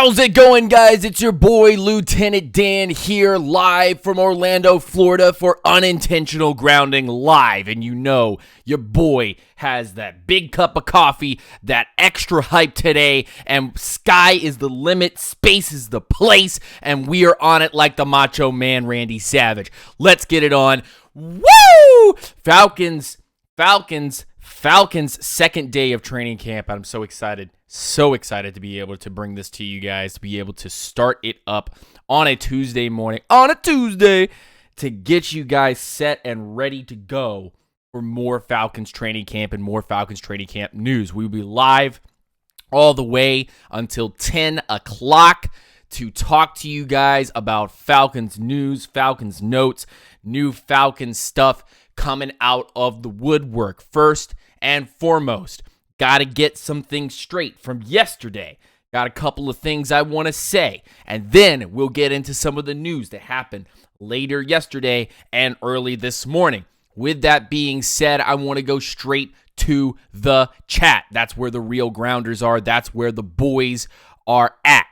How's it going, guys? It's your boy Lieutenant Dan here, live from Orlando, Florida for Unintentional Grounding Live. And you know your boy has that big cup of coffee, that extra hype today, and sky is the limit, space is the place, and we are on it like the Macho Man Randy Savage. Let's get it on. Woo! Falcons, second day of training camp. I'm so excited. So excited to be able to bring this to you guys, to be able to start it up on a Tuesday morning, to get you guys set and ready to go for more Falcons training camp and more Falcons training camp news. We will be live all the way until 10 o'clock to talk to you guys about Falcons news, Falcons notes, new Falcons stuff coming out of the woodwork. First and foremost, got to get some things straight from yesterday. Got a couple of things I want to say. And then we'll get into some of the news that happened later yesterday and early this morning. With that being said, I want to go straight to the chat. That's where the real grounders are. That's where the boys are at.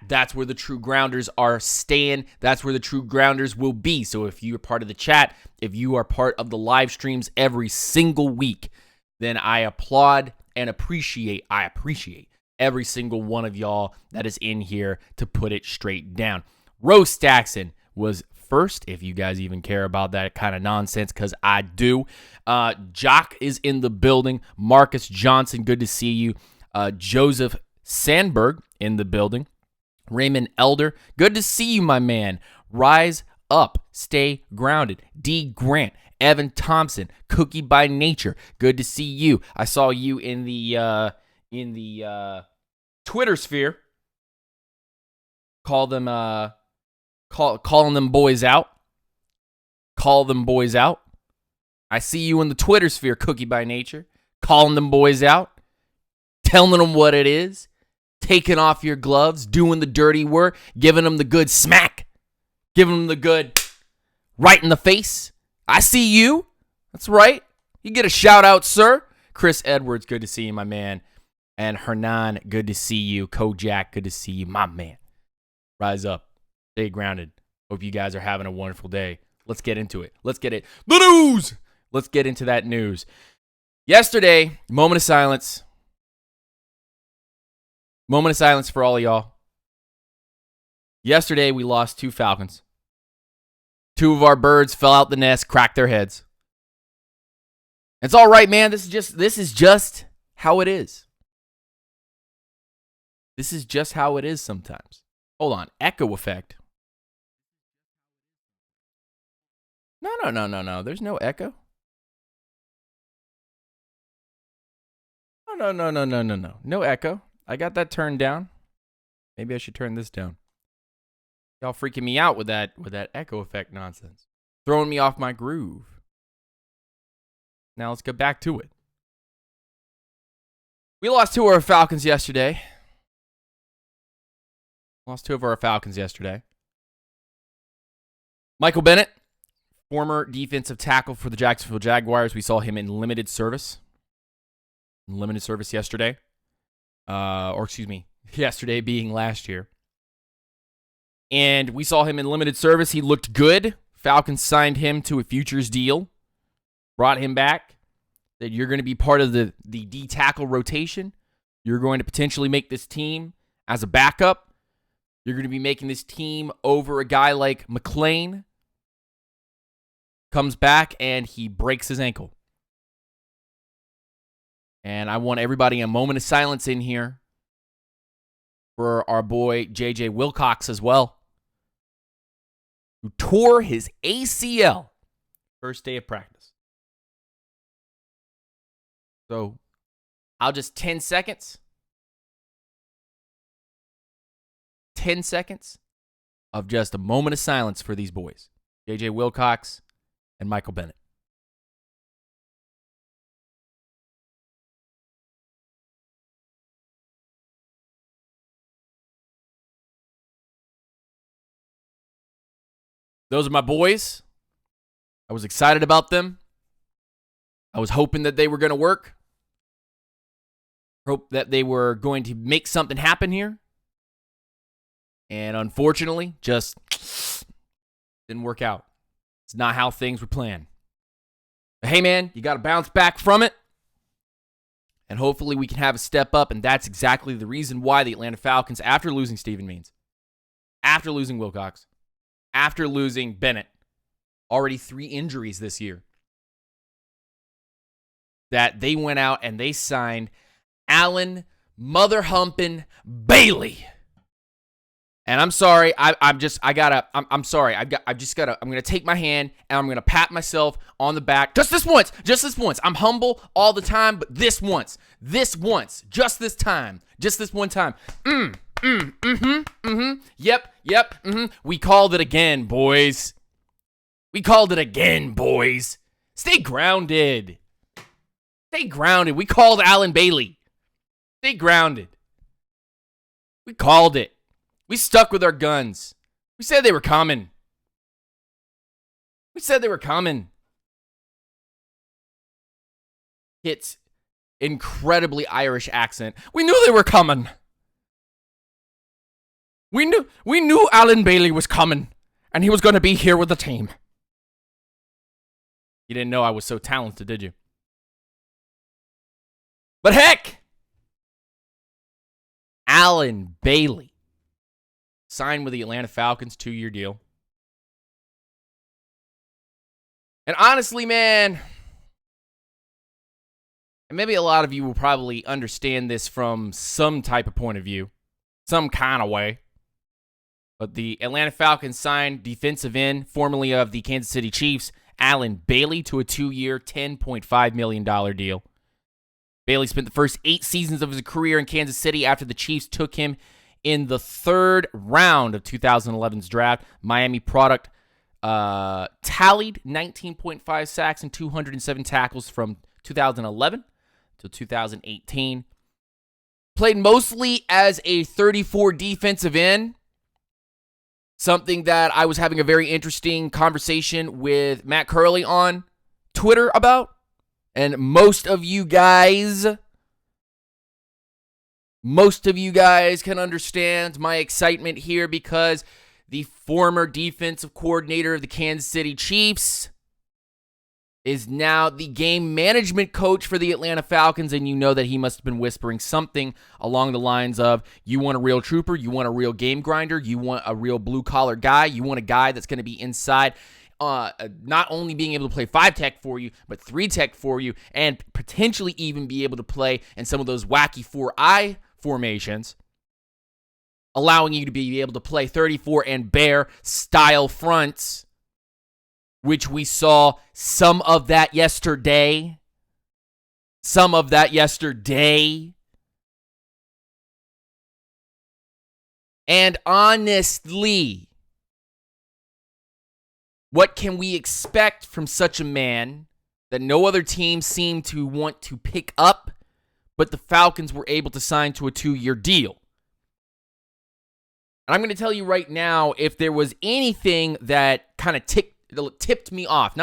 That's where the true grounders are staying. That's where the true grounders will be. So if you're part of the chat, if you are part of the live streams every single week, then I applaud and appreciate every single one of y'all that is in here to put it straight down. Rose Stackson was first, if you guys even care about that kind of nonsense, because I do. Jock is in the building. Marcus Johnson, good to see you. Joseph Sandberg in the building. Raymond Elder, good to see you, my man. Rise up, stay grounded. D. Grant, Evan Thompson, Cookie by Nature, good to see you. I saw you in the Twitter sphere. Calling them boys out. Call them boys out. I see you in the Twitter sphere, Cookie by Nature, calling them boys out, telling them what it is. Taking off your gloves, doing the dirty work, giving them the good smack, giving them the good right in the face. I see you. That's right. You get a shout out, sir. Chris Edwards, good to see you, my man. And Hernan, good to see you. Kojak, good to see you, my man. Rise up. Stay grounded. Hope you guys are having a wonderful day. Let's get into it. Let's get it. The news. Let's get into that news. Yesterday, moment of silence. Moment of silence for all of y'all. Yesterday, we lost 2 Falcons. 2 of our birds fell out the nest, cracked their heads. It's all right, man. This is just how it is. This is just how it is sometimes. Hold on. Echo effect. No. There's no echo. No. No echo. I got that turned down. Maybe I should turn this down. Y'all freaking me out with that echo effect nonsense. Throwing me off my groove. Now let's get back to it. We lost 2 of our Falcons yesterday. Michael Bennett, former defensive tackle for the Jacksonville Jaguars. We saw him in limited service. Yesterday. Yesterday being last year. And we saw him in limited service. He looked good. Falcons signed him to a futures deal. Brought him back. That you're going to be part of the D-tackle rotation. You're going to potentially make this team as a backup. You're going to be making this team over a guy like McLean. Comes back and he breaks his ankle. And I want everybody a moment of silence in here for our boy J.J. Wilcox as well, who tore his ACL first day of practice. So I'll just 10 seconds. 10 seconds of just a moment of silence for these boys, J.J. Wilcox and Michael Bennett. Those are my boys. I was excited about them. I was hoping that they were going to work. Hope that they were going to make something happen here. And unfortunately, just didn't work out. It's not how things were planned. But hey, man, you got to bounce back from it. And hopefully we can have a step up. And that's exactly the reason why the Atlanta Falcons, after losing Steven Means, after losing Wilcox, after losing Bennett, already 3 injuries this year, that they went out and they signed Allen mother-humping Bailey. And I'm sorry, I'm going to take my hand and I'm going to pat myself on the back. Just this once. I'm humble all the time, but this once, just this time, just this one time. Yep. We called it again, boys. Stay grounded. We called Allen Bailey. Stay grounded. We called it. We stuck with our guns. We said they were coming. It's incredibly Irish accent. We knew they were coming. We knew Allen Bailey was coming, and he was going to be here with the team. You didn't know I was so talented, did you? But heck, Allen Bailey signed with the Atlanta Falcons, 2-year deal. And honestly, man, and maybe a lot of you will probably understand this from some type of point of view, some kind of way. But the Atlanta Falcons signed defensive end, formerly of the Kansas City Chiefs, Allen Bailey, to a 2-year, $10.5 million deal. Bailey spent the first 8 seasons of his career in Kansas City after the Chiefs took him in the 3rd round of 2011's draft. Miami product tallied 19.5 sacks and 207 tackles from 2011 to 2018. Played mostly as a 34 defensive end. Something that I was having a very interesting conversation with Matt Curley on Twitter about. And most of you guys can understand my excitement here because the former defensive coordinator of the Kansas City Chiefs is now the game management coach for the Atlanta Falcons, and you know that he must have been whispering something along the lines of, you want a real trooper, you want a real game grinder, you want a real blue-collar guy, you want a guy that's going to be inside, not only being able to play 5-tech for you, but 3-tech for you, and potentially even be able to play in some of those wacky 4-eye formations, allowing you to be able to play 34 and bear style fronts, which we saw some of that yesterday. And honestly, what can we expect from such a man that no other team seemed to want to pick up, but the Falcons were able to sign to a 2-year deal? And I'm going to tell you right now, if there was anything that kind of tipped me off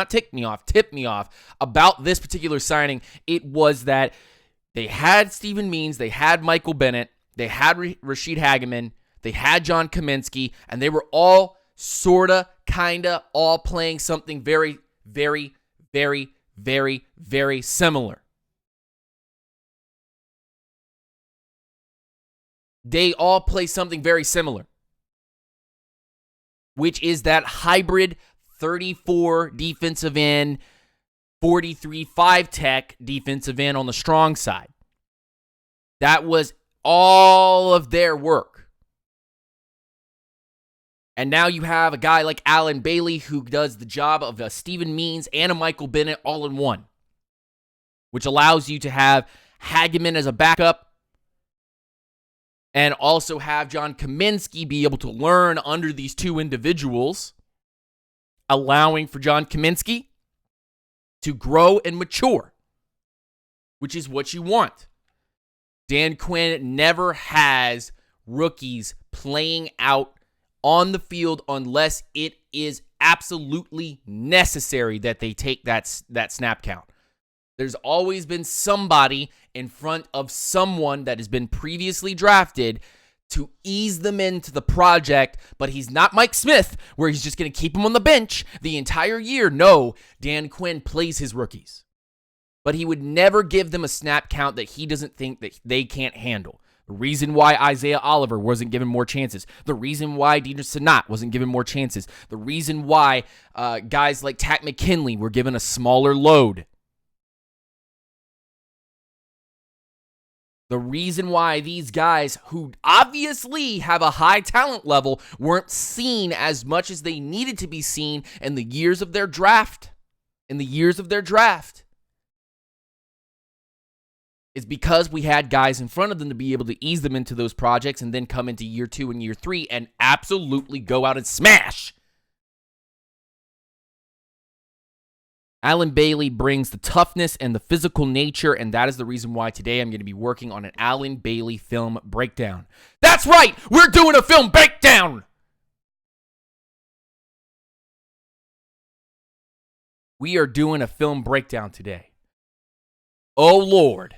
about this particular signing, it was that they had Steven Means, they had Michael Bennett, they had Rashid Hageman, they had John Kaminsky, and they were all sorta, kinda, all playing something very, very, very, very, very similar. They all play something very similar, which is that hybrid 34 defensive end, 43 5-tech defensive end on the strong side. That was all of their work. And now you have a guy like Allen Bailey who does the job of a Steven Means and a Michael Bennett all in one, which allows you to have Hageman as a backup and also have John Kaminsky be able to learn under these two individuals, allowing for John Kaminsky to grow and mature, which is what you want. Dan Quinn never has rookies playing out on the field unless it is absolutely necessary that they take that snap count. There's always been somebody in front of someone that has been previously drafted to ease them into the project, but he's not Mike Smith, where he's just going to keep him on the bench the entire year. No, Dan Quinn plays his rookies, but he would never give them a snap count that he doesn't think that they can't handle. The reason why Isaiah Oliver wasn't given more chances. The reason why Deidre Sanat wasn't given more chances. The reason why guys like Takk McKinley were given a smaller load. The reason why these guys who obviously have a high talent level weren't seen as much as they needed to be seen in the years of their draft. Is because we had guys in front of them to be able to ease them into those projects and then come into year 2 and year 3 and absolutely go out and smash. Alan Bailey brings the toughness and the physical nature, and that is the reason why today I'm going to be working on an Alan Bailey film breakdown. That's right! We're doing a film breakdown! We are doing a film breakdown today. Oh, Lord.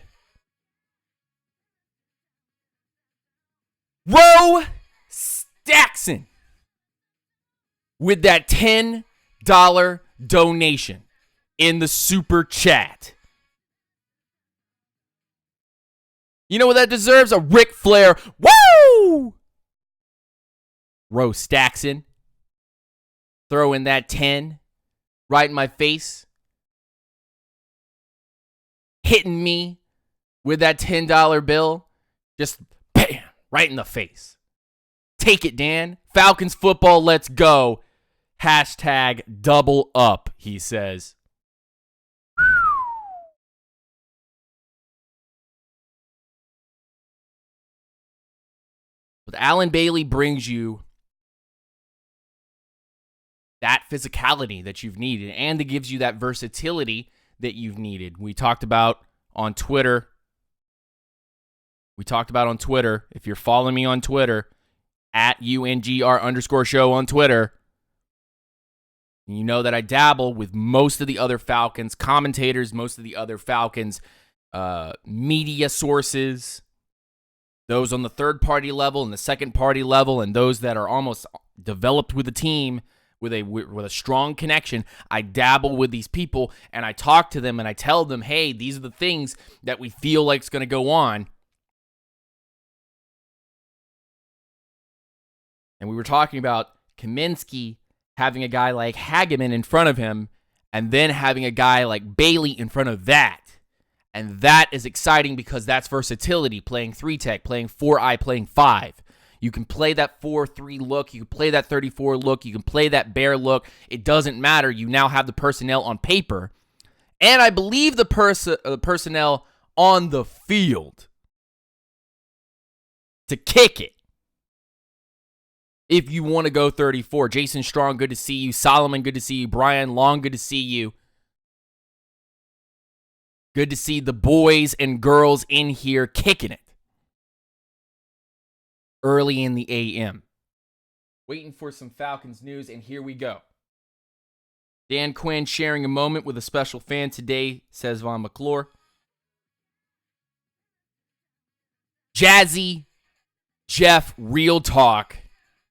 Ro Stackson with that $10 donation in the super chat. You know what that deserves? A Ric Flair. Woo! Ro Stackson. Throw in that 10 right in my face. Hitting me with that $10 bill. Just bam, right in the face. Take it, Dan. Falcons football, let's go. Hashtag double up, he says. But Alan Bailey brings you that physicality that you've needed, and it gives you that versatility that you've needed. We talked about on Twitter. If you're following me on Twitter, at UNGR_show on Twitter, you know that I dabble with most of the other Falcons commentators, most of the other Falcons media sources, those on the third-party level and the second-party level, and those that are almost developed with the team with a strong connection. I dabble with these people, and I talk to them, and I tell them, hey, these are the things that we feel like is going to go on. And we were talking about Kaminsky having a guy like Hageman in front of him, and then having a guy like Bailey in front of that. And that is exciting because that's versatility, playing 3-tech, playing 4-eye, playing 5. You can play that 4-3 look. You can play that 34 look. You can play that bear look. It doesn't matter. You now have the personnel on paper. And I believe the personnel on the field to kick it. If you want to go 34. Jason Strong, good to see you. Solomon, good to see you. Brian Long, good to see you. Good to see the boys and girls in here kicking it early in the a.m. Waiting for some Falcons news, and here we go. Dan Quinn sharing a moment with a special fan today, says Von McClure. Jazzy Jeff Real Talk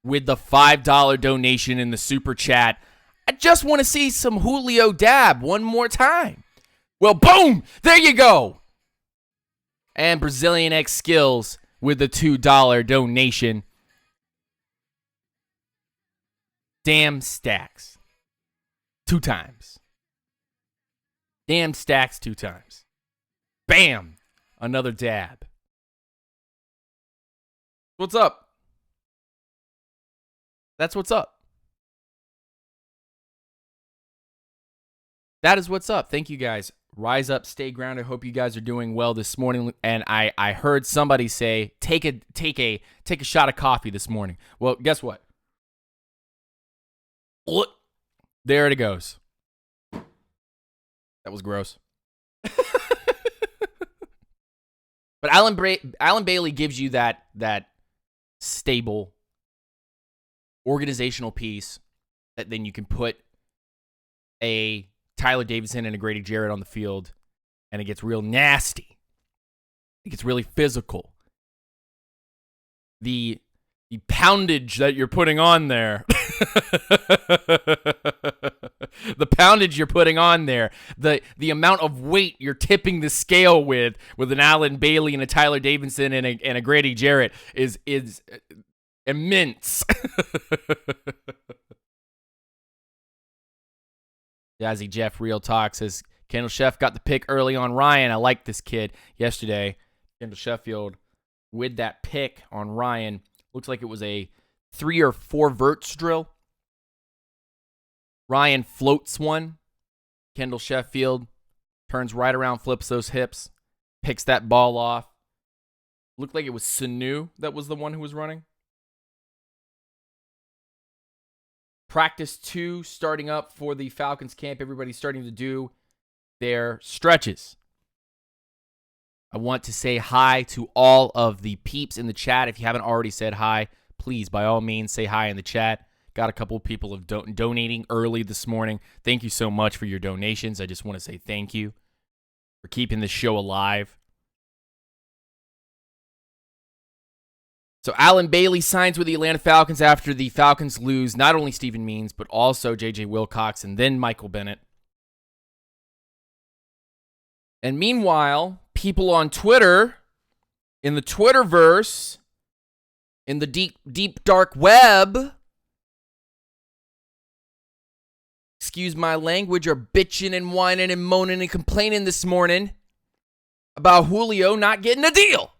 with the $5 donation in the super chat. I just want to see some Julio dab one more time. Well, boom! There you go! And Brazilian X Skills with the $2 donation. Damn stacks. 2 times. Damn stacks 2 times. Bam! Another dab. What's up? That's what's up. That is what's up. Thank you guys. Rise up, stay grounded. Hope you guys are doing well this morning. And I heard somebody say, take a shot of coffee this morning. Well, guess what? Look, there it goes. That was gross. But Alan Bailey gives you that stable organizational piece that then you can put a Tyler Davison and a Grady Jarrett on the field and it gets real nasty. It gets really physical. The poundage that you're putting on there, the poundage you're putting on there, the amount of weight you're tipping the scale with an Alan Bailey and a Tyler Davidson and a Grady Jarrett is immense. Jazzy Jeff Real Talk says, Kendall Sheff got the pick early on Ryan. I like this kid. Yesterday, Kendall Sheffield with that pick on Ryan. Looks like it was a 3 or 4 verts drill. Ryan floats one. Kendall Sheffield turns right around, flips those hips, picks that ball off. Looked like it was Sanu that was the one who was running. Practice 2 starting up for the Falcons camp. Everybody's starting to do their stretches. I want to say hi to all of the peeps in the chat. If you haven't already said hi, please, by all means, say hi in the chat. Got a couple of people donating early this morning. Thank you so much for your donations. I just want to say thank you for keeping this show alive. So Alan Bailey signs with the Atlanta Falcons after the Falcons lose not only Stephen Means, but also J.J. Wilcox and then Michael Bennett. And meanwhile, people on Twitter, in the Twitterverse, in the deep dark web, excuse my language, are bitching and whining and moaning and complaining this morning about Julio not getting a deal.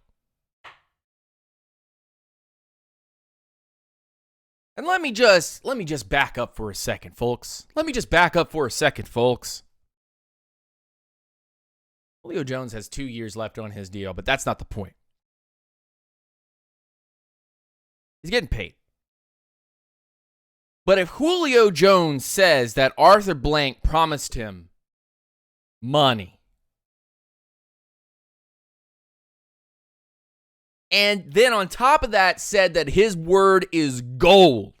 And let me just back up for a second, folks. Julio Jones has 2 years left on his deal, but that's not the point. He's getting paid. But if Julio Jones says that Arthur Blank promised him money, and then on top of that said that his word is gold,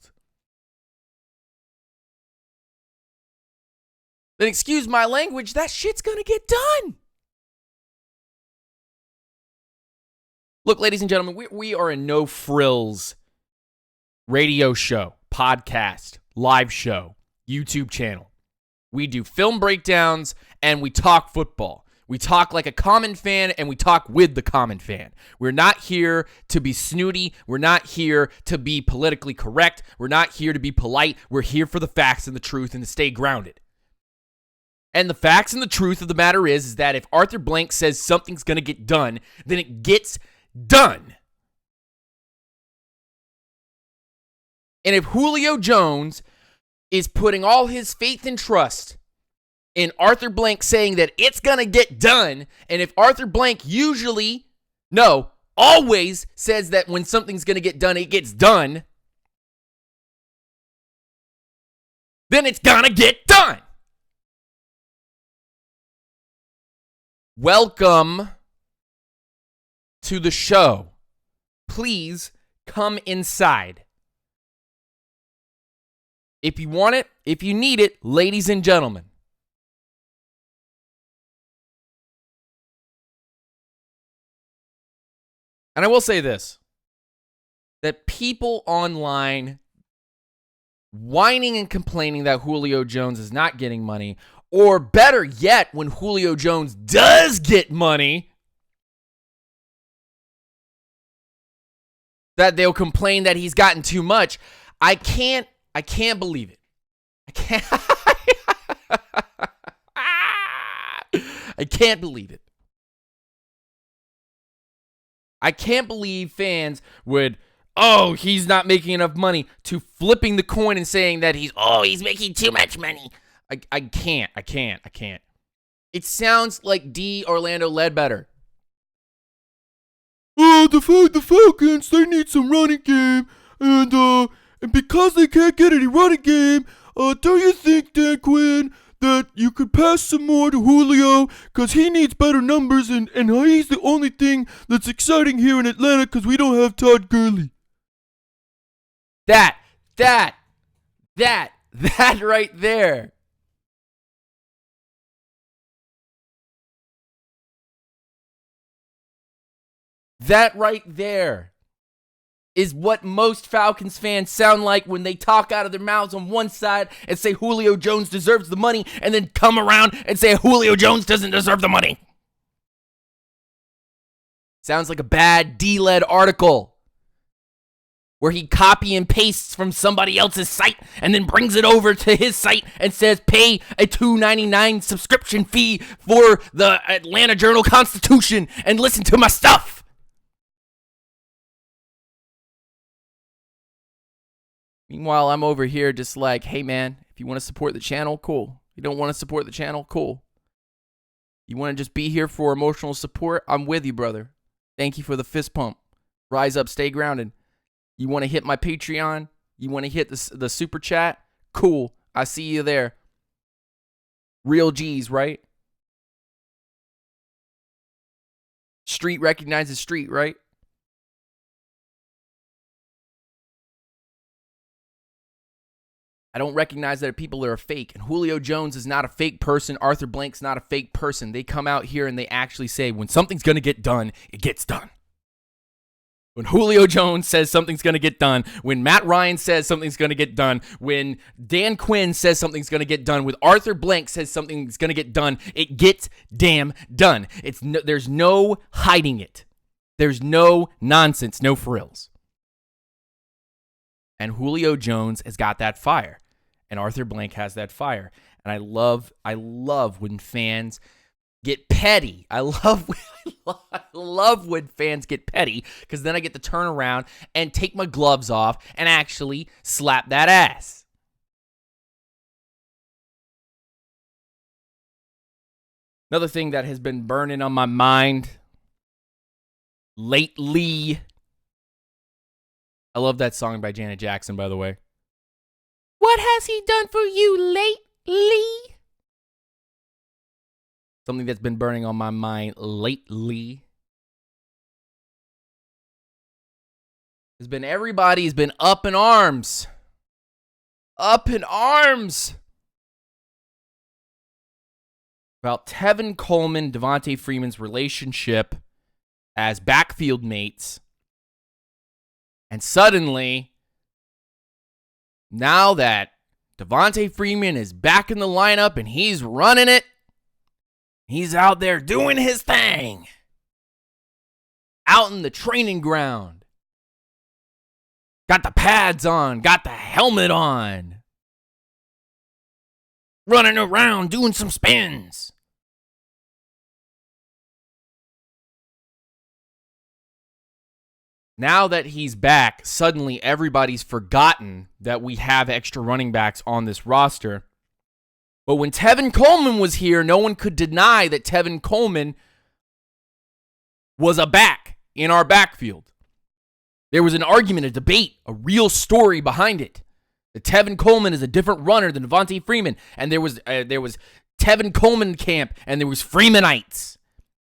then excuse my language, that shit's gonna get done. Look, ladies and gentlemen, we are a no-frills radio show, podcast, live show, YouTube channel. We do film breakdowns and we talk football. We talk like a common fan and we talk with the common fan. We're not here to be snooty. We're not here to be politically correct. We're not here to be polite. We're here for the facts and the truth and to stay grounded. And the facts and the truth of the matter is that if Arthur Blank says something's going to get done, then it gets done. And if Julio Jones is putting all his faith and trust in Arthur Blank saying that it's going to get done, and if Arthur Blank always says that when something's going to get done, it gets done, then it's going to get done. Welcome to the show. Please come inside. If you want it, if you need it, ladies and gentlemen. And I will say this, that people online whining and complaining that Julio Jones is not getting money, or better yet, when Julio Jones does get money, that they'll complain that he's gotten too much. I can't believe it. I can't believe it. I can't believe fans would, he's not making enough money, to flipping the coin and saying that he's making too much money. I can't. It sounds like D. Orlando Ledbetter. The Falcons, they need some running game, and because they can't get any running game, do you think, Dan Quinn, that you could pass some more to Julio, because he needs better numbers, and he's the only thing that's exciting here in Atlanta, because we don't have Todd Gurley? That right there. That right there is what most Falcons fans sound like when they talk out of their mouths on one side and say Julio Jones deserves the money, and then come around and say Julio Jones doesn't deserve the money. Sounds like a bad D-led article where he copy and pastes from somebody else's site and then brings it over to his site and says pay a $2.99 subscription fee for the Atlanta Journal-Constitution and listen to my stuff. Meanwhile, I'm over here just like, hey man, if you want to support the channel, cool. If you don't want to support the channel, cool. You want to just be here for emotional support? I'm with you, brother. Thank you for the fist pump. Rise up, stay grounded. You want to hit my Patreon? You want to hit the super chat? Cool. I see you there. Real G's, right? Street recognizes street, right? I don't recognize that people are fake. And Julio Jones is not a fake person. Arthur Blank's not a fake person. They come out here and they actually say, when something's going to get done, it gets done. When Julio Jones says something's going to get done, when Matt Ryan says something's going to get done, when Dan Quinn says something's going to get done, when Arthur Blank says something's going to get done, it gets damn done. There's no hiding it. There's no nonsense, no frills. And Julio Jones has got that fire. And Arthur Blank has that fire. And I love when fans get petty. I love when fans get petty, because then I get to turn around and take my gloves off and actually slap that ass. Another thing that has been burning on my mind lately. I love that song by Janet Jackson, by the way. What has he done for you lately? Something that's been burning on my mind lately has been everybody's been up in arms. Up in arms about Tevin Coleman, Devontae Freeman's relationship as backfield mates. And suddenly, now that Devontae Freeman is back in the lineup and he's running it, he's out there doing his thing. Out in the training ground. Got the pads on, got the helmet on. Running around doing some spins. Now that he's back, suddenly everybody's forgotten that we have extra running backs on this roster. But when Tevin Coleman was here, no one could deny that Tevin Coleman was a back in our backfield. There was an argument, a debate, a real story behind it. That Tevin Coleman is a different runner than Devontae Freeman. And there was Tevin Coleman camp, and there was Freemanites.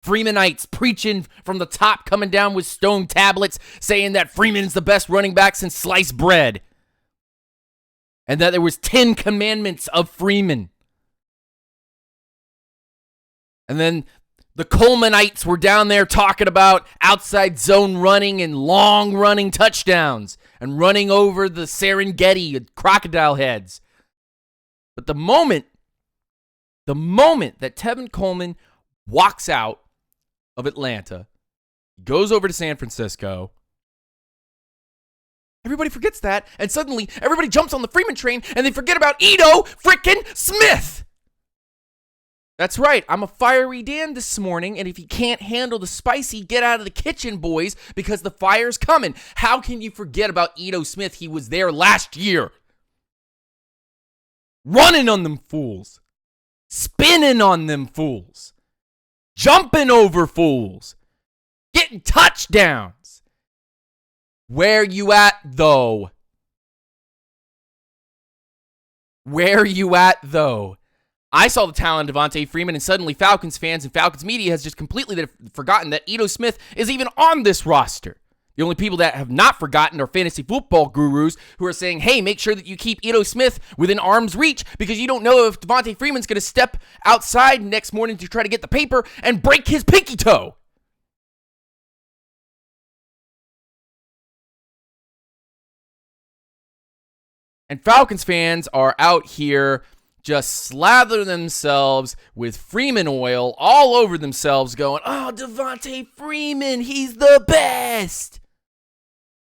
Freemanites preaching from the top, coming down with stone tablets, saying that Freeman's the best running back since sliced bread. And that there was 10 commandments of Freeman. And then the Colemanites were down there talking about outside zone running and long running touchdowns and running over the Serengeti with crocodile heads. But the moment that Tevin Coleman walks out of Atlanta, goes over to San Francisco, everybody forgets that, and suddenly everybody jumps on the Freeman train and they forget about Ito frickin' Smith. That's right, I'm a fiery Dan this morning, and if you can't handle the spicy, get out of the kitchen, boys, because the fire's coming. How can you forget about Ito Smith? He was there last year. Running on them fools. Spinning on them fools. Jumping over fools. Getting touchdowns. Where you at, though? Where you at, though? I saw the talent of Devontae Freeman, and suddenly Falcons fans and Falcons media has just completely forgotten that Ito Smith is even on this roster. The only people that have not forgotten are fantasy football gurus who are saying, hey, make sure that you keep Ito Smith within arm's reach because you don't know if Devontae Freeman's going to step outside next morning to try to get the paper and break his pinky toe. And Falcons fans are out here just slathering themselves with Freeman oil all over themselves going, oh, Devontae Freeman, he's the best.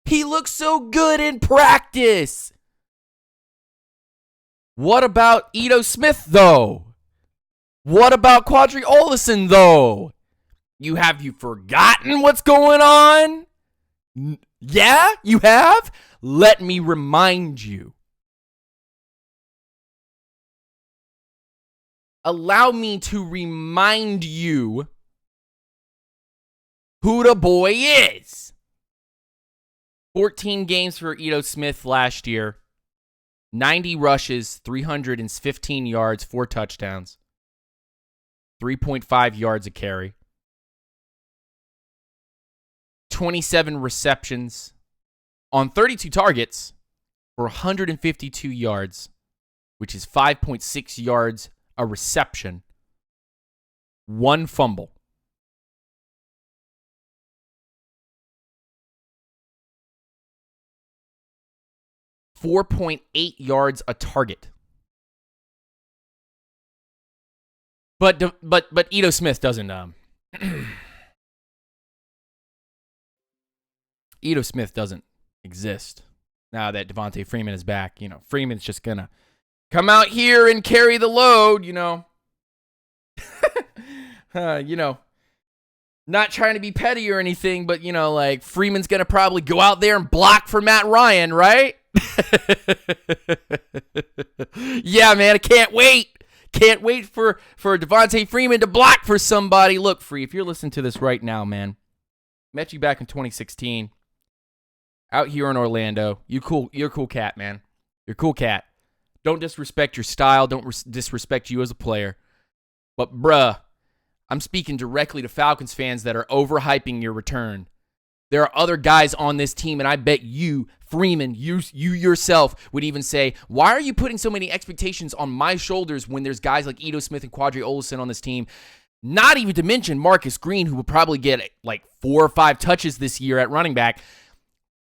He looks so good in practice. What about Ito Smith, though? What about Quadri Olison, though? Have you forgotten what's going on? Yeah, you have? Let me remind you. Allow me to remind you who the boy is. 14 games for Ito Smith last year. 90 rushes, 315 yards, 4 touchdowns. 3.5 yards a carry. 27 receptions on 32 targets for 152 yards, which is 5.6 yards a reception. 1 fumble. .8 yards a target. But Ito Smith doesn't Ito Smith doesn't exist now that Devontae Freeman is back. Freeman's just gonna come out here and carry the load, Not trying to be petty or anything, but, Freeman's going to probably go out there and block for Matt Ryan, right? Yeah, man, I can't wait. Can't wait for Devontae Freeman to block for somebody. Look, Free, if you're listening to this right now, man, met you back in 2016 out here in Orlando. You're a cool cat, man. You're a cool cat. Don't disrespect your style. Don't disrespect you as a player. But, bruh, I'm speaking directly to Falcons fans that are overhyping your return. There are other guys on this team, and I bet you, Freeman, you yourself would even say, why are you putting so many expectations on my shoulders when there's guys like Ito Smith and Quadri Olison on this team? Not even to mention Marcus Green, who will probably get like 4 or 5 touches this year at running back,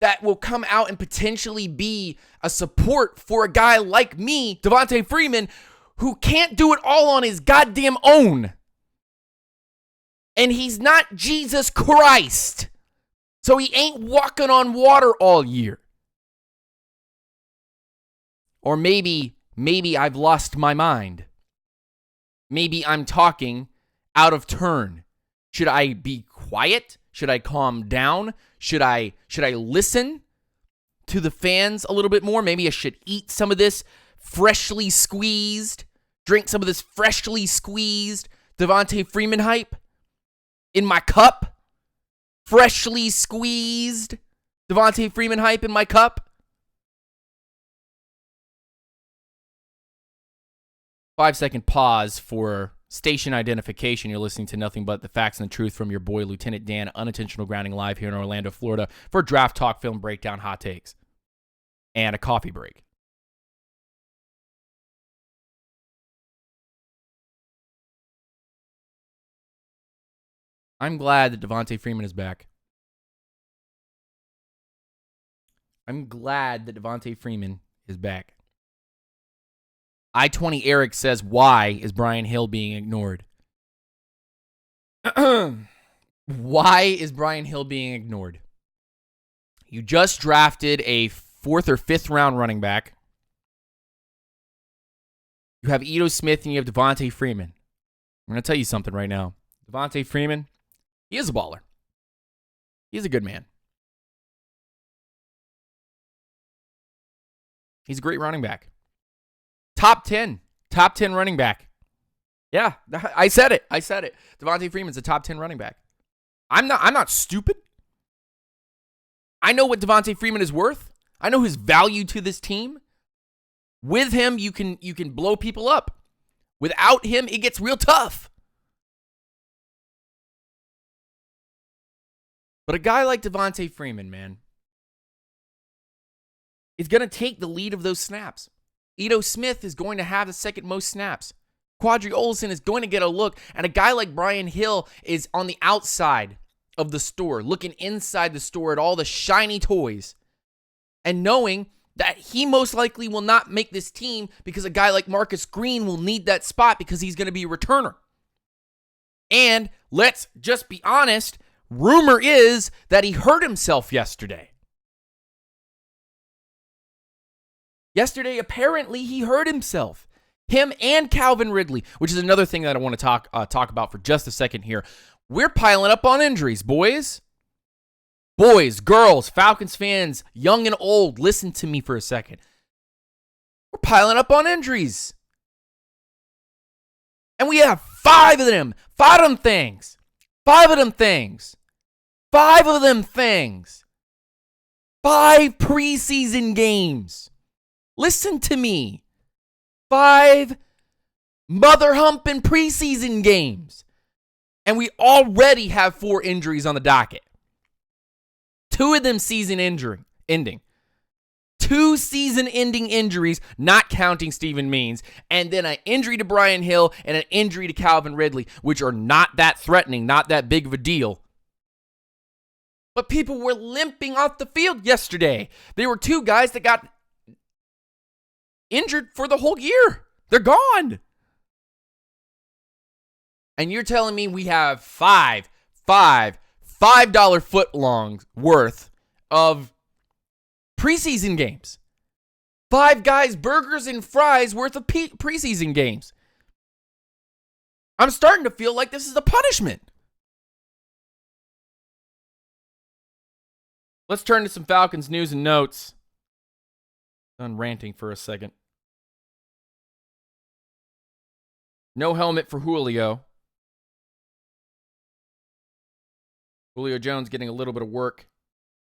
that will come out and potentially be a support for a guy like me, Devontae Freeman, who can't do it all on his goddamn own. And he's not Jesus Christ. So he ain't walking on water all year. Or maybe I've lost my mind. Maybe I'm talking out of turn. Should I be quiet? Should I calm down? Should I listen to the fans a little bit more? Maybe I should eat some of this freshly squeezed, drink some of this freshly squeezed Devontae Freeman hype in my cup. Freshly squeezed Devontae Freeman hype in my cup. 5-second pause for station identification. You're listening to nothing but the facts and the truth from your boy, Lieutenant Dan, Unintentional Grounding, live here in Orlando, Florida, for draft talk, film breakdown, hot takes, and a coffee break. I'm glad that Devontae Freeman is back. I'm glad that Devontae Freeman is back. I-20 Eric says, why is Brian Hill being ignored? Why is Brian Hill being ignored? You just drafted a 4th or 5th round running back. You have Ito Smith and you have Devontae Freeman. I'm going to tell you something right now. Devontae Freeman, he is a baller. He's a good man. He's a great running back. Top 10 running back. Yeah, I said it. Devontae Freeman's a top 10 running back. I'm not stupid. I know what Devontae Freeman is worth. I know his value to this team. With him, you can blow people up. Without him, it gets real tough. But a guy like Devontae Freeman, man, is going to take the lead of those snaps. Ito Smith is going to have the second most snaps. Quadri Olison is going to get a look, and a guy like Brian Hill is on the outside of the store, looking inside the store at all the shiny toys, and knowing that he most likely will not make this team because a guy like Marcus Green will need that spot because he's going to be a returner. And let's just be honest, rumor is that he hurt himself yesterday. Yesterday, apparently, he hurt himself. Him and Calvin Ridley, which is another thing that I want to talk about for just a second here. We're piling up on injuries, boys. Boys, girls, Falcons fans, young and old, listen to me for a second. We're piling up on injuries. And we have 5 of them. 5 of them things. 5 of them things. 5 of them things. 5 preseason games. Listen to me. 5 mother humping preseason games. And we already have 4 injuries on the docket. 2 of them season ending. 2 season-ending injuries, not counting Stephen Means, and then an injury to Brian Hill and an injury to Calvin Ridley, which are not that threatening, not that big of a deal. But people were limping off the field yesterday. There were 2 guys that got injured for the whole year. They're gone. And you're telling me we have $5 footlongs worth of preseason games. 5 guys, burgers and fries worth of preseason games. I'm starting to feel like this is a punishment. Let's turn to some Falcons news and notes. Done ranting for a second. No helmet for Julio. Julio Jones getting a little bit of work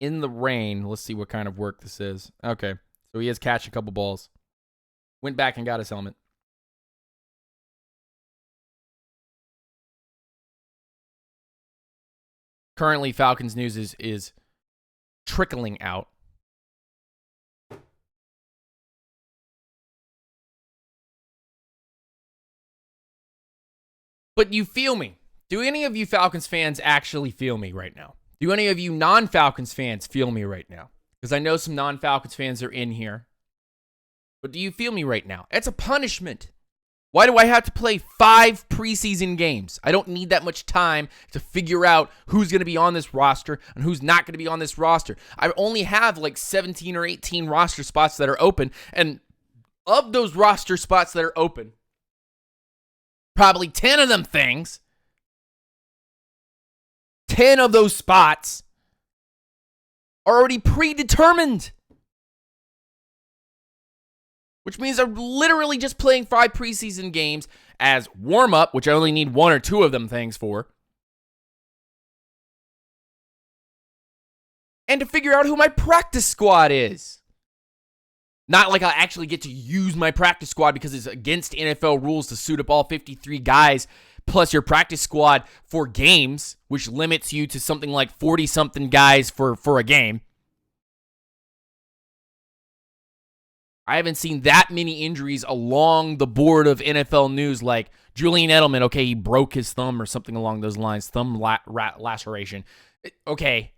in the rain. Let's see what kind of work this is. Okay, so he has catched a couple balls. Went back and got his helmet. Currently, Falcons news is trickling out. But you feel me. Do any of you Falcons fans actually feel me right now? Do any of you non-Falcons fans feel me right now? Because I know some non-Falcons fans are in here. But do you feel me right now? It's a punishment. Why do I have to play 5 preseason games? I don't need that much time to figure out who's going to be on this roster and who's not going to be on this roster. I only have like 17 or 18 roster spots that are open. And of those roster spots that are open, probably 10 of them things, 10 of those spots are already predetermined. Which means I'm literally just playing 5 preseason games as warm-up, which I only need 1 or 2 of them things for. And to figure out who my practice squad is. Not like I actually get to use my practice squad because it's against NFL rules to suit up all 53 guys plus your practice squad for games, which limits you to something like 40-something guys for a game. I haven't seen that many injuries along the board of NFL news like Julian Edelman, okay, he broke his thumb or something along those lines, thumb laceration. Okay,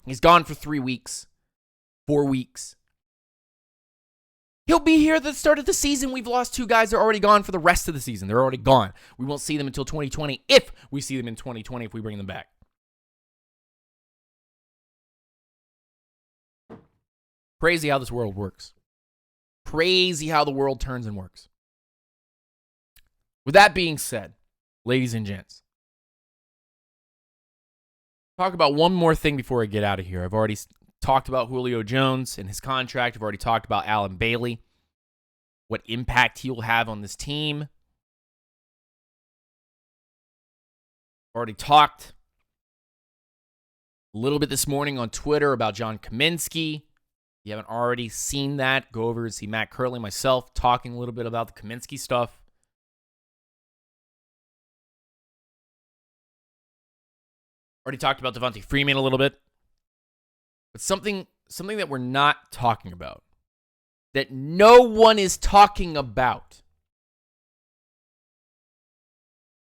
he's gone for 3 weeks, 4 weeks. He'll be here at the start of the season. We've lost 2 guys. They're already gone for the rest of the season. They're already gone. We won't see them until 2020 if we see them in 2020 if we bring them back. Crazy how this world works. Crazy how the world turns and works. With that being said, ladies and gents, talk about one more thing before I get out of here. I've already talked about Julio Jones and his contract. I've already talked about Allen Bailey, what impact he will have on this team. Already talked a little bit this morning on Twitter about John Kaminsky. If you haven't already seen that, go over and see Matt Curley and myself talking a little bit about the Kaminsky stuff. Already talked about Devontae Freeman a little bit. But something that we're not talking about, that no one is talking about.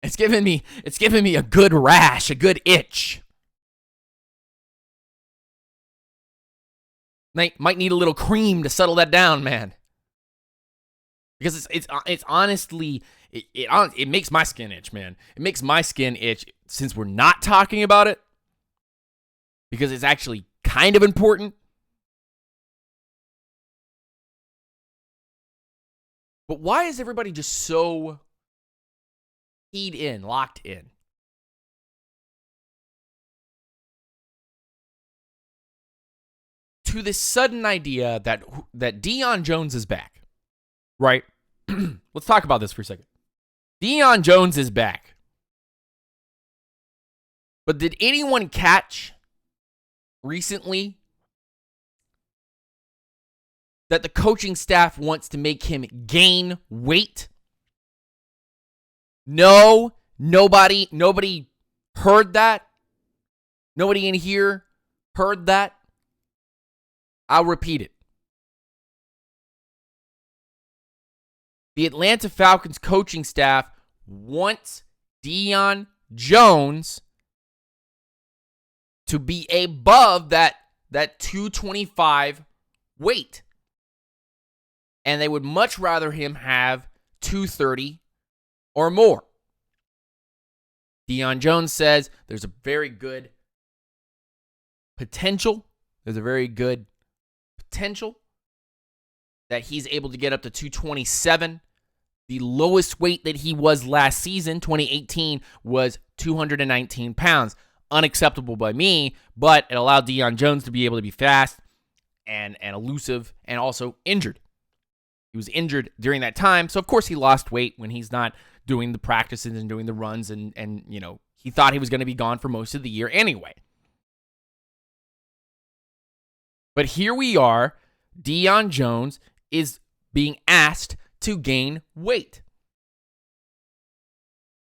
It's giving me a good rash, a good itch. Might need a little cream to settle that down, man. Because it's honestly, it makes my skin itch, man. It makes my skin itch since we're not talking about it. Because it's actually kind of important. But why is everybody just so keyed in, locked in? To this sudden idea that Deion Jones is back, right? Let's talk about this for a second. Deion Jones is back. But did anyone catch recently that the coaching staff wants to make him gain weight? No, nobody heard that. Nobody in here heard that. I'll repeat it. The Atlanta Falcons coaching staff wants Deion Jones to be above that 225 weight. And they would much rather him have 230 or more. Deion Jones says there's a very good potential. That he's able to get up to 227. The lowest weight that he was last season, 2018, was 219 pounds. Unacceptable by me, but it allowed Deion Jones to be able to be fast and elusive and also injured. He was injured during that time, so of course he lost weight when he's not doing the practices and doing the runs, and you know, he thought he was going to be gone for most of the year anyway. But here we are, Deion Jones is being asked to gain weight.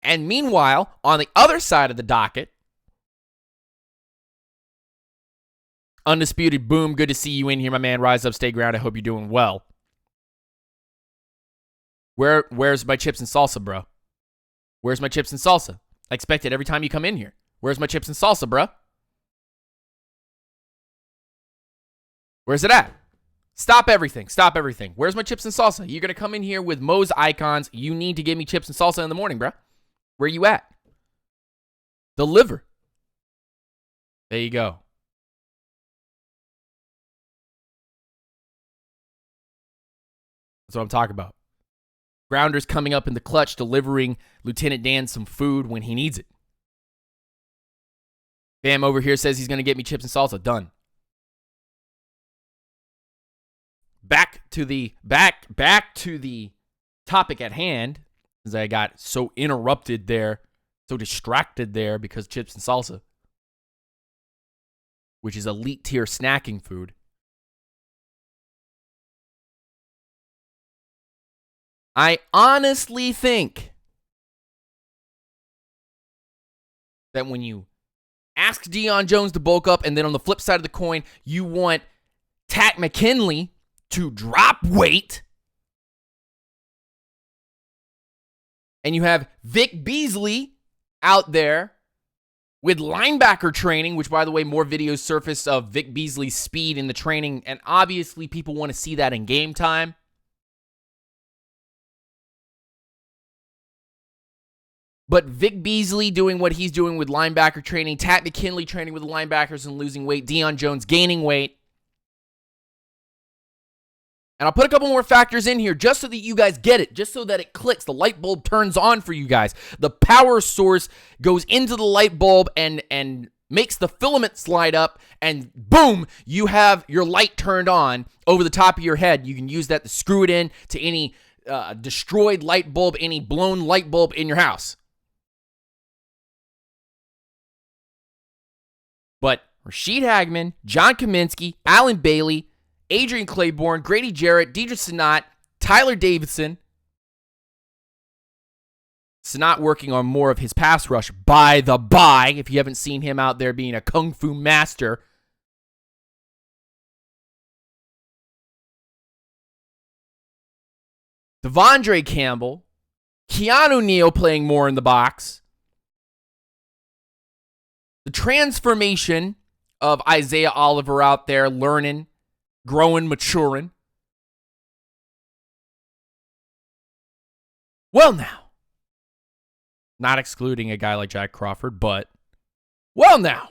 And meanwhile, on the other side of the docket, Undisputed Boom, good to see you in here, my man. Rise up, stay ground. I hope you're doing well. Where's my chips and salsa, bro? Where's my chips and salsa? I expect it every time you come in here. Where's my chips and salsa, bro? Where's it at? Stop everything. Where's my chips and salsa? You're going to come in here with Moe's icons. You need to give me chips and salsa in the morning, bro. Where you at? Deliver. There you go. That's what I'm talking about. Grounders coming up in the clutch, delivering Lieutenant Dan some food when he needs it. Bam over here says he's going to get me chips and salsa. Done. Back to the topic at hand, as I got so interrupted there, so distracted there because chips and salsa, which is elite tier snacking food. I honestly think that when you ask Deion Jones to bulk up, and then on the flip side of the coin, you want Takk McKinley to drop weight, and you have Vic Beasley out there with linebacker training, which, by the way, more videos surface of Vic Beasley's speed in the training, and obviously people want to see that in game time. But Vic Beasley doing what he's doing with linebacker training, Takk McKinley training with the linebackers and losing weight, Deion Jones gaining weight. And I'll put a couple more factors in here just so that you guys get it, just so that it clicks. The light bulb turns on for you guys. The power source goes into the light bulb and makes the filament slide up, and boom, you have your light turned on over the top of your head. You can use that to screw it in to any destroyed light bulb, any blown light bulb in your house. But Rashid Hagman, John Kaminsky, Alan Bailey, Adrian Claiborne, Grady Jarrett, Deidre Sanat, Tyler Davidson. Sanat working on more of his pass rush, by the by, if you haven't seen him out there being a kung fu master. Devondre Campbell, Keanu Neal playing more in the box. The transformation of Isaiah Oliver out there learning growing, maturing. Well, now, not excluding a guy like Jack Crawford, but well, now,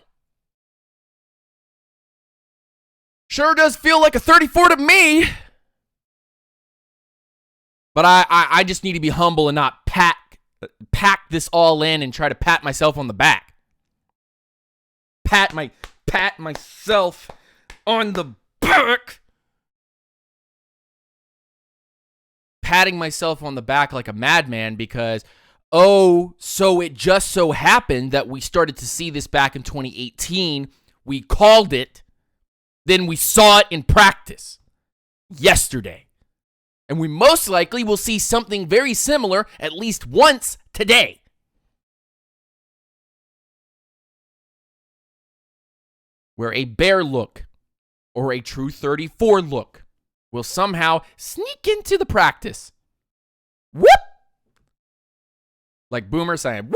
sure does feel like a 34 to me. But I just need to be humble and not pack this all in and try to pat myself on the back. Pat myself on the back. Patting myself on the back like a madman because, so it just so happened that we started to see this back in 2018. We called it. Then we saw it in practice yesterday. And we most likely will see something very similar at least once today. Where a bear look or a true 34 look will somehow sneak into the practice. Whoop! Like Boomer saying, whoop!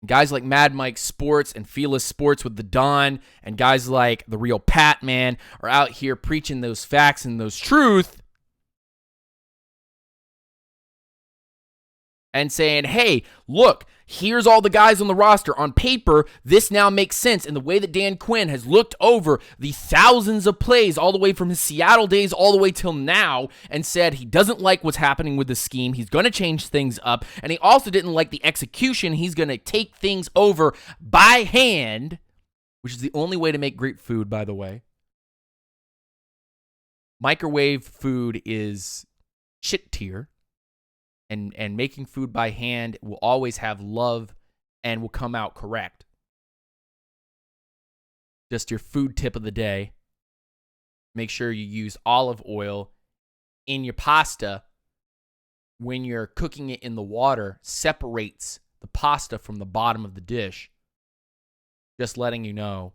Guys like Mad Mike Sports and Fearless Sports with the Don and guys like the Real Pat Man are out here preaching those facts and those truth and saying, hey, look, here's all the guys on the roster. On paper, this now makes sense in the way that Dan Quinn has looked over the thousands of plays all the way from his Seattle days all the way till now and said he doesn't like what's happening with the scheme. He's going to change things up. And he also didn't like the execution. He's going to take things over by hand, which is the only way to make great food, by the way. Microwave food is shit tier. And making food by hand will always have love and will come out correct. Just your food tip of the day. Make sure you use olive oil in your pasta when you're cooking it in the water. Separates the pasta from the bottom of the dish. Just letting you know.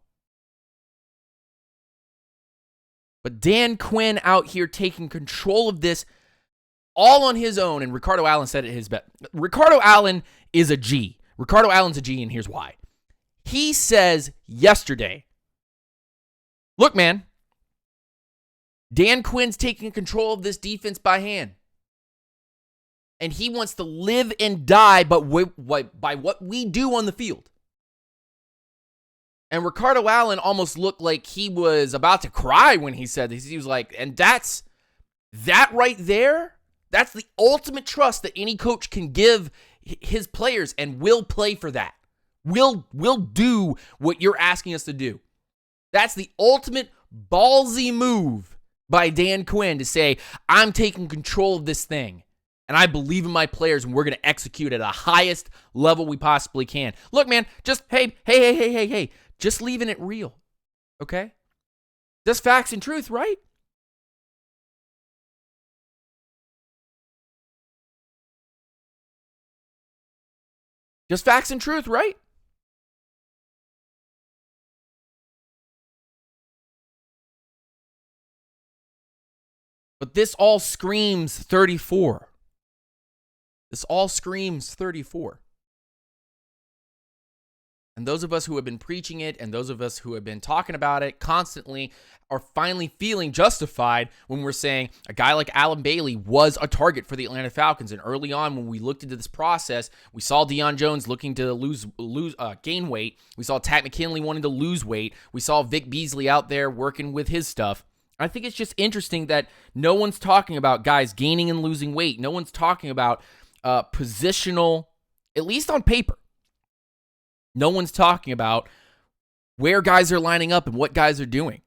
But Dan Quinn out here taking control of this all on his own, and Ricardo Allen said it his best. Ricardo Allen is a G. Ricardo Allen's a G, and here's why. He says yesterday, look, man, Dan Quinn's taking control of this defense by hand. And he wants to live and die by what we do on the field. And Ricardo Allen almost looked like he was about to cry when he said this. He was like, and that right there, that's the ultimate trust that any coach can give his players, and will play for that. We'll do what you're asking us to do. That's the ultimate ballsy move by Dan Quinn to say, I'm taking control of this thing, and I believe in my players, and we're going to execute at the highest level we possibly can. Look, man, just, hey, just leaving it real, okay? Just facts and truth, right? Just facts and truth, right? But this all screams 34. This all screams 34. And those of us who have been preaching it and those of us who have been talking about it constantly are finally feeling justified when we're saying a guy like Alan Bailey was a target for the Atlanta Falcons. And early on when we looked into this process, we saw Deion Jones looking to gain weight. We saw Pat McKinley wanting to lose weight. We saw Vic Beasley out there working with his stuff. I think it's just interesting that no one's talking about guys gaining and losing weight. No one's talking about positional, at least on paper. No one's talking about where guys are lining up and what guys are doing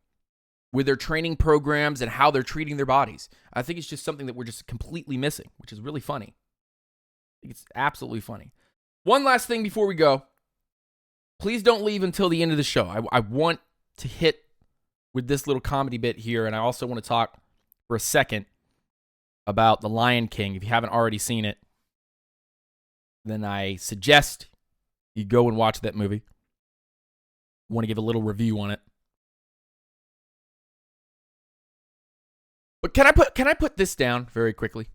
with their training programs and how they're treating their bodies. I think it's just something that we're just completely missing, which is really funny. I think it's absolutely funny. One last thing before we go. Please don't leave until the end of the show. I want to hit with this little comedy bit here, and I also want to talk for a second about The Lion King. If you haven't already seen it, then I suggest you go and watch that movie. I want to give a little review on it. But can I put this down very quickly?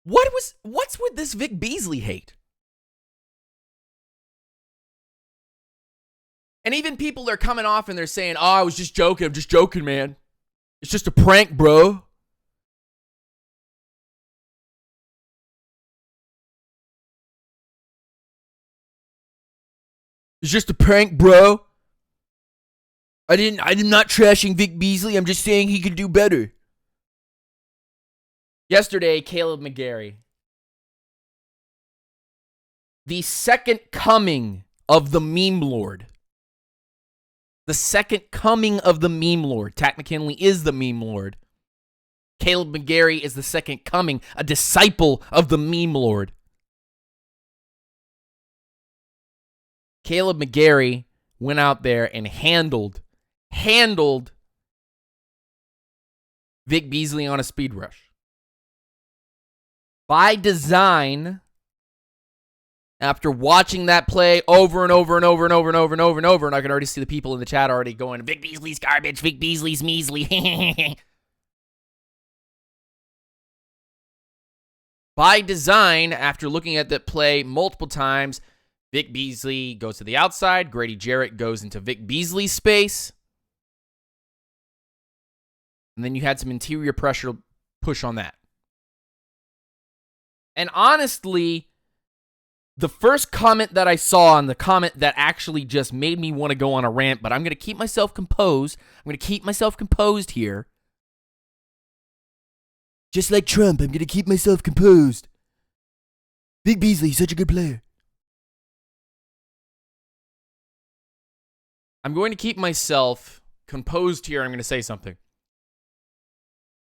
What's with this Vic Beasley hate? And even people are coming off and they're saying, oh, I was just joking. I'm just joking, man. It's just a prank, bro. It's just a prank, bro. I'm not trashing Vic Beasley. I'm just saying he could do better. Yesterday, Caleb McGarry. The second coming of the meme lord. The second coming of the meme lord. Technically is the meme lord. Caleb McGarry is the second coming, a disciple of the meme lord. Caleb McGarry went out there and handled Vic Beasley on a speed rush. By design, after watching that play over and over and over and over and over and over and over, and I can already see the people in the chat already going, Vic Beasley's garbage, Vic Beasley's measly. By design, after looking at that play multiple times, Vic Beasley goes to the outside. Grady Jarrett goes into Vic Beasley's space. And then you had some interior pressure push on that. And honestly, the first comment that I saw, and the comment that actually just made me want to go on a rant, but I'm going to keep myself composed. I'm going to keep myself composed here. Just like Trump, I'm going to keep myself composed. Vic Beasley, such a good player. I'm going to keep myself composed here. I'm going to say something.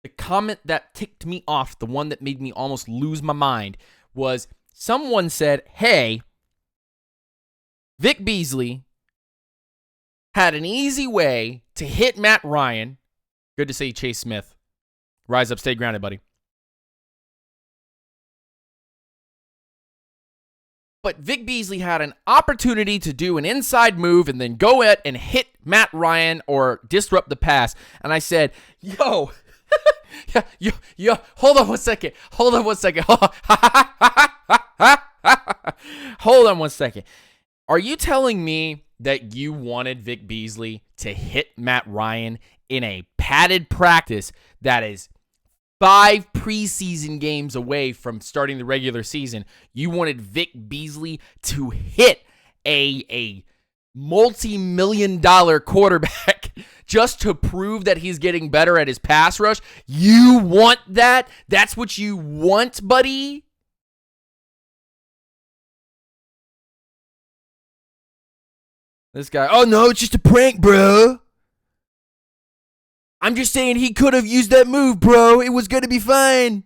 The comment that ticked me off, the one that made me almost lose my mind, was someone said, hey, Vic Beasley had an easy way to hit Matt Ryan. Good to see Chase Smith. Rise up, stay grounded, buddy. But Vic Beasley had an opportunity to do an inside move and then go at and hit Matt Ryan or disrupt the pass. And I said, yo, hold on one second. Hold on one second. Are you telling me that you wanted Vic Beasley to hit Matt Ryan in a padded practice that is 5 preseason games away from starting the regular season? You wanted Vic Beasley to hit a multi-million-dollar quarterback just to prove that he's getting better at his pass rush? You want that? That's what you want, buddy? This guy, oh no, it's just a prank, bro. I'm just saying he could have used that move, bro. It was going to be fine.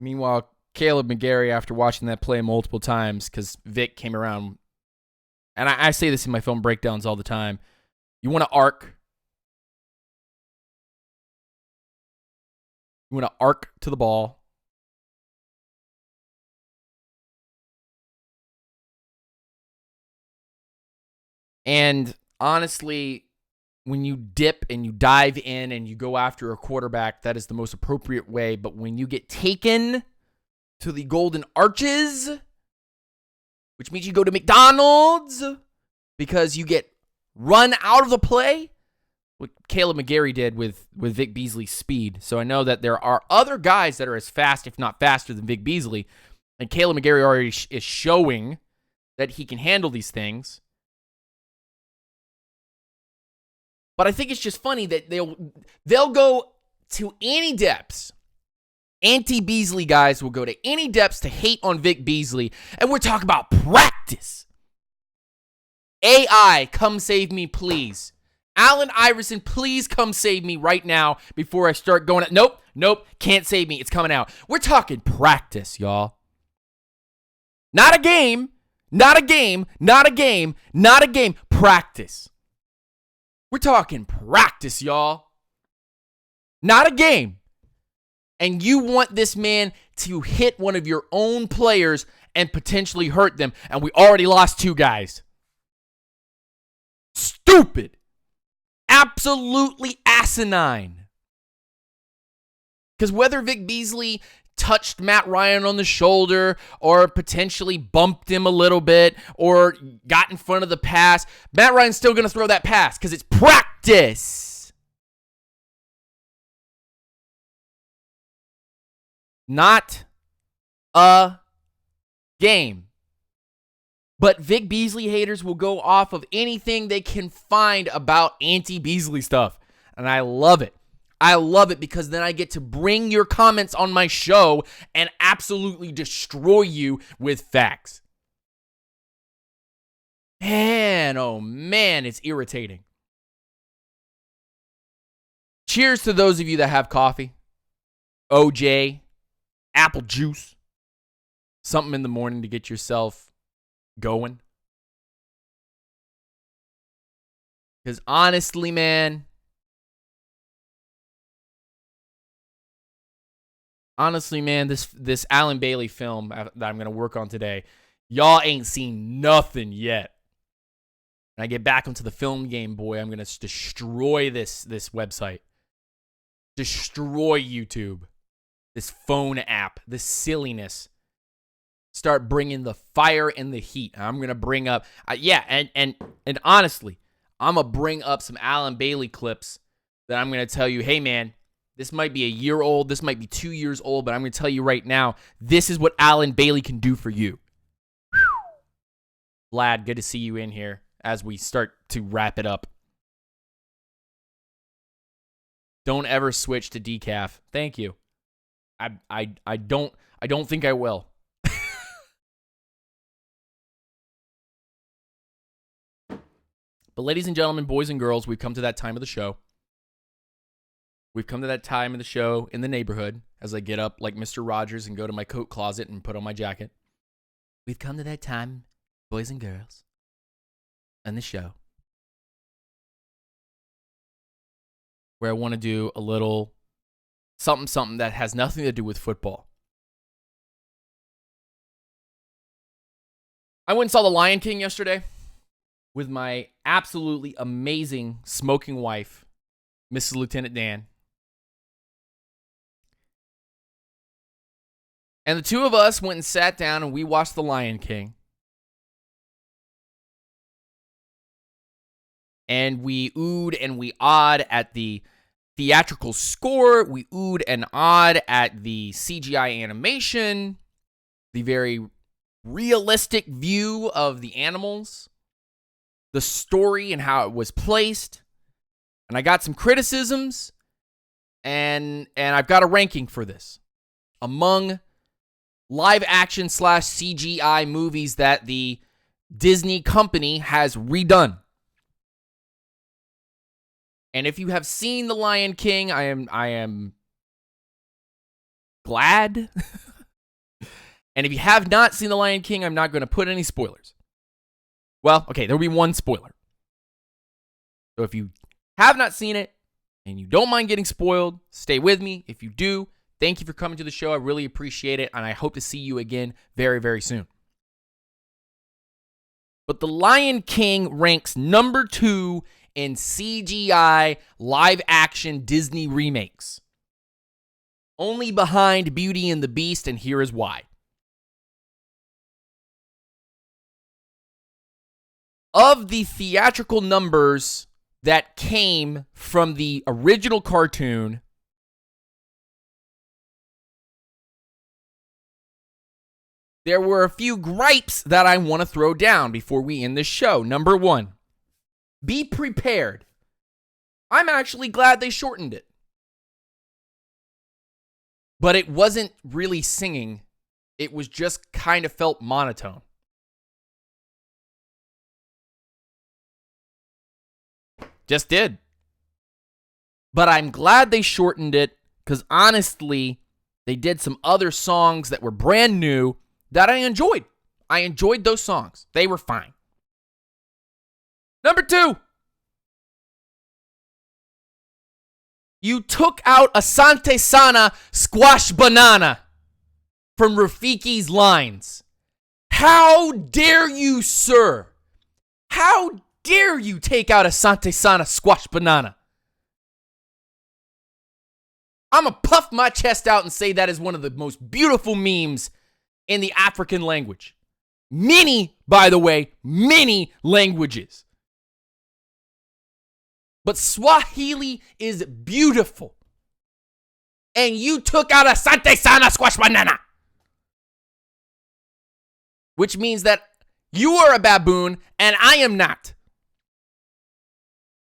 Meanwhile, Caleb McGarry, after watching that play multiple times, because Vic came around, and I say this in my film breakdowns all the time, you want to arc. You want to arc to the ball. And honestly, when you dip and you dive in and you go after a quarterback, that is the most appropriate way. But when you get taken to the golden arches, which means you go to McDonald's because you get run out of the play, what Caleb McGarry did with Vic Beasley's speed. So I know that there are other guys that are as fast, if not faster, than Vic Beasley. And Caleb McGarry already is showing that he can handle these things. But I think it's just funny that they'll go to any depths. Anti-Beasley guys will go to any depths to hate on Vic Beasley. And we're talking about practice. AI, come save me, please. Allen Iverson, please come save me right now before I start going. Nope, can't save me. It's coming out. We're talking practice, y'all. Not a game. Practice. We're talking practice, y'all. Not a game. And you want this man to hit one of your own players and potentially hurt them. And we already lost 2 guys. Stupid. Absolutely asinine. Because whether Vic Beasley touched Matt Ryan on the shoulder or potentially bumped him a little bit or got in front of the pass, Matt Ryan's still going to throw that pass because it's practice. Not a game. But Vic Beasley haters will go off of anything they can find about anti-Beasley stuff. And I love it. I love it because then I get to bring your comments on my show and absolutely destroy you with facts. Man, oh man, it's irritating. Cheers to those of you that have coffee, OJ, apple juice, something in the morning to get yourself going. Because honestly, man, this Alan Bailey film that I'm going to work on today, y'all ain't seen nothing yet. When I get back into the film game, boy, I'm going to destroy this website. Destroy YouTube. This phone app. This silliness. Start bringing the fire and the heat. I'm going to bring up, and honestly, I'm going to bring up some Alan Bailey clips that I'm going to tell you, hey, man, this might be a year old, this might be 2 years old, but I'm going to tell you right now, this is what Alan Bailey can do for you. Vlad, good to see you in here as we start to wrap it up. Don't ever switch to decaf. Thank you. I don't think I will. But ladies and gentlemen, boys and girls, we've come to that time of the show. We've come to that time of the show in the neighborhood as I get up like Mr. Rogers and go to my coat closet and put on my jacket. We've come to that time, boys and girls, on the show where I want to do a little something that has nothing to do with football. I went and saw The Lion King yesterday with my absolutely amazing smoking wife, Mrs. Lieutenant Dan. And the two of us went and sat down and we watched The Lion King. And we oohed and we awed at the theatrical score. We oohed and awed at the CGI animation, the very realistic view of the animals, the story and how it was placed. And I got some criticisms, and I've got a ranking for this. Among live action / CGI movies that the Disney company has redone. And if you have seen The Lion King, I am glad. And if you have not seen The Lion King, I'm not going to put any spoilers. Well, okay, there'll be one spoiler. So if you have not seen it and you don't mind getting spoiled, stay with me. If you do, thank you for coming to the show. I really appreciate it, and I hope to see you again very, very soon. But The Lion King ranks number 2 in CGI live-action Disney remakes. Only behind Beauty and the Beast, and here is why. Of the theatrical numbers that came from the original cartoon, there were a few gripes that I want to throw down before we end this show. Number 1, be prepared. I'm actually glad they shortened it. But it wasn't really singing. It was just kind of felt monotone. Just did. But I'm glad they shortened it because honestly, they did some other songs that were brand new that I enjoyed. I enjoyed those songs. They were fine. Number 2. You took out Asante Sana Squash Banana from Rafiki's lines. How dare you, sir? How dare you take out Asante Sana Squash Banana? I'm going to puff my chest out and say that is one of the most beautiful memes in the African language. Many, by the way, many languages. But Swahili is beautiful. And you took out Asante Sana Squash Banana. Which means that you are a baboon and I am not.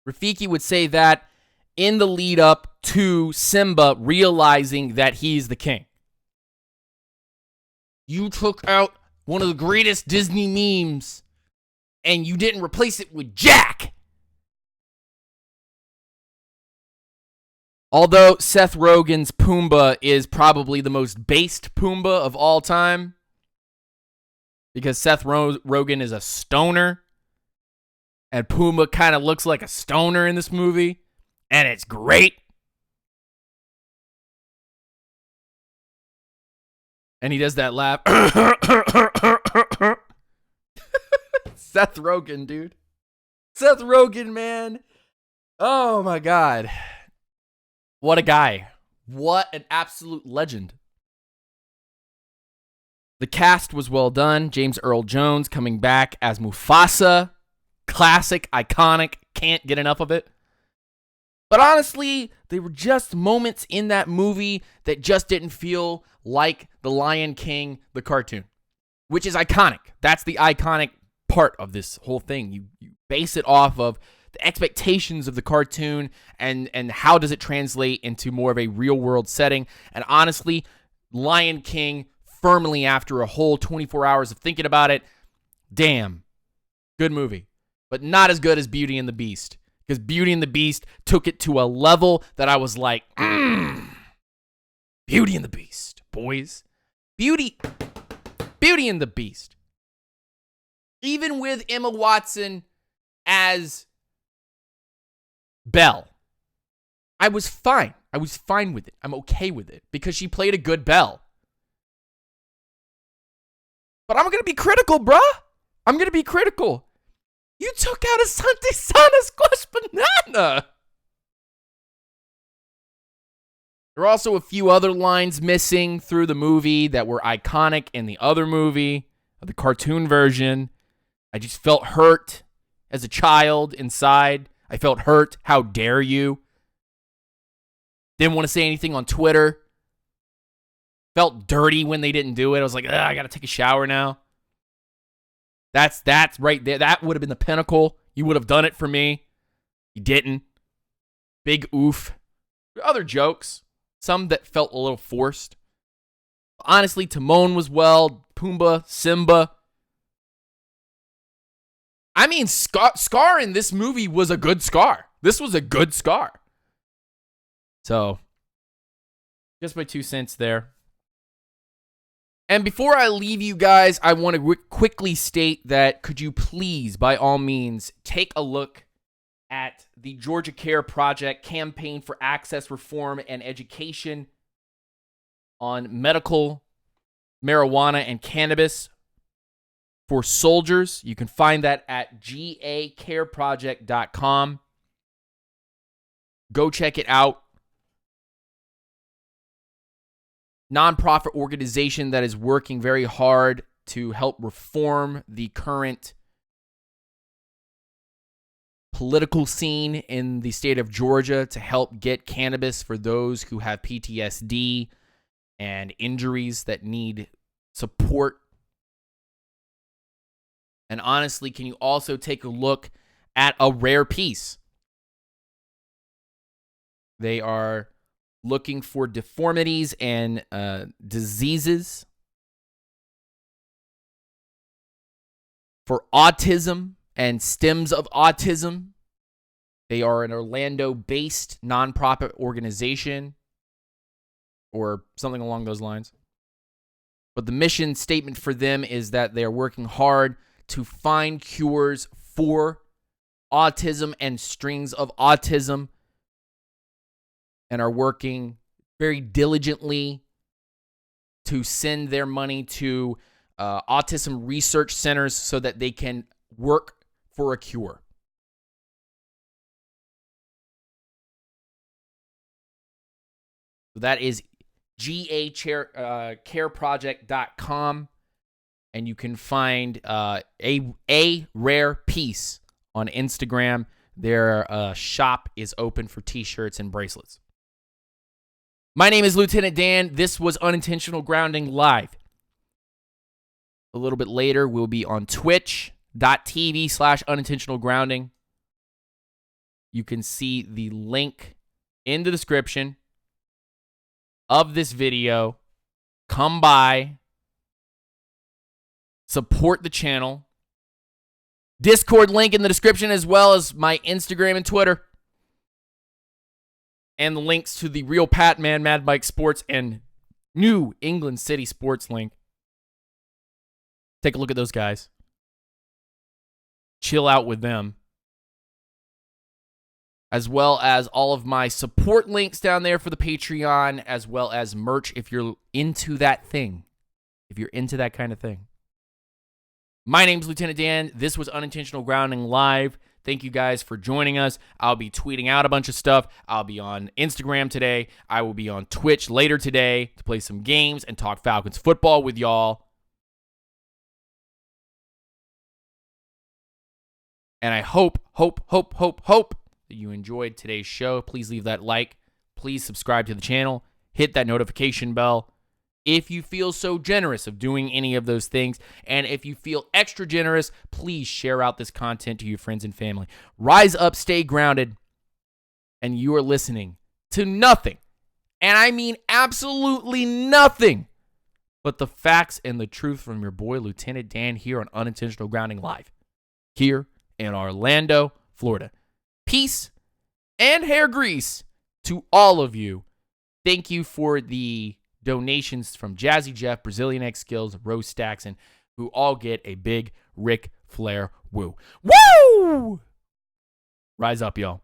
Rafiki would say that in the lead up to Simba realizing that he's the king. You took out one of the greatest Disney memes and you didn't replace it with Jack. Although Seth Rogen's Pumbaa is probably the most based Pumbaa of all time, because Seth Rogen is a stoner, and Pumbaa kind of looks like a stoner in this movie, and it's great. And he does that laugh. Seth Rogen, dude. Seth Rogen, man. Oh, my God. What a guy. What an absolute legend. The cast was well done. James Earl Jones coming back as Mufasa. Classic, iconic. Can't get enough of it. But honestly, there were just moments in that movie that just didn't feel like The Lion King, the cartoon, which is iconic. That's the iconic part of this whole thing. You base it off of the expectations of the cartoon and how does it translate into more of a real-world setting. And honestly, Lion King, firmly after a whole 24 hours of thinking about it, damn, good movie. But not as good as Beauty and the Beast. Because Beauty and the Beast took it to a level that I was like, Beauty and the Beast, boys. Beauty and the Beast. Even with Emma Watson as Belle, I was fine. I was fine with it. I'm okay with it because she played a good Belle. But I'm going to be critical, bruh. I'm going to be critical. You took out Asante Sana Squash Banana. There are also a few other lines missing through the movie that were iconic in the other movie, the cartoon version. I just felt hurt as a child inside. I felt hurt. How dare you? Didn't want to say anything on Twitter. Felt dirty when they didn't do it. I was like, I got to take a shower now. That's right there. That would have been the pinnacle. You would have done it for me. You didn't. Big oof. Other jokes. Some that felt a little forced. Honestly, Timon was well. Pumbaa, Simba. I mean, Scar in this movie was a good Scar. This was a good Scar. So, just my 2 cents there. And before I leave you guys, I want to quickly state that could you please, by all means, take a look at the Georgia Care Project campaign for access, reform, and education on medical marijuana and cannabis for soldiers. You can find that at gacareproject.com. Go check it out. Nonprofit organization that is working very hard to help reform the current political scene in the state of Georgia to help get cannabis for those who have PTSD and injuries that need support. And honestly, can you also take a look at A Rare Peace? They are looking for deformities and diseases, for autism and stems of autism. They are an Orlando-based nonprofit organization or something along those lines. But the mission statement for them is that they are working hard to find cures for autism and strings of autism, and are working very diligently to send their money to autism research centers so that they can work for a cure. So that is careproject.com. And you can find a rare piece on Instagram. Their shop is open for t-shirts and bracelets. My name is Lieutenant Dan. This was Unintentional Grounding Live. A little bit later, we'll be on twitch.tv/unintentionalgrounding. You can see the link in the description of this video. Come by. Support the channel. Discord link in the description, as well as my Instagram and Twitter. And the links to the Real Pat Man, Mad Mike Sports, and New England City Sports link. Take a look at those guys. Chill out with them. As well as all of my support links down there for the Patreon, as well as merch if you're into that thing. If you're into that kind of thing. My name's Lieutenant Dan. This was Unintentional Grounding Live. Thank you guys for joining us. I'll be tweeting out a bunch of stuff. I'll be on Instagram today. I will be on Twitch later today to play some games and talk Falcons football with y'all. And I hope that you enjoyed today's show. Please leave that like. Please subscribe to the channel. Hit that notification bell. If you feel so generous of doing any of those things, and if you feel extra generous, please share out this content to your friends and family. Rise up, stay grounded, and you are listening to nothing, and I mean absolutely nothing, but the facts and the truth from your boy, Lieutenant Dan, here on Unintentional Grounding Live, here in Orlando, Florida. Peace and hair grease to all of you. Thank you for the donations from Jazzy Jeff, Brazilian X Skills, Rose Stackson, who all get a big Ric Flair woo. Woo! Rise up, y'all.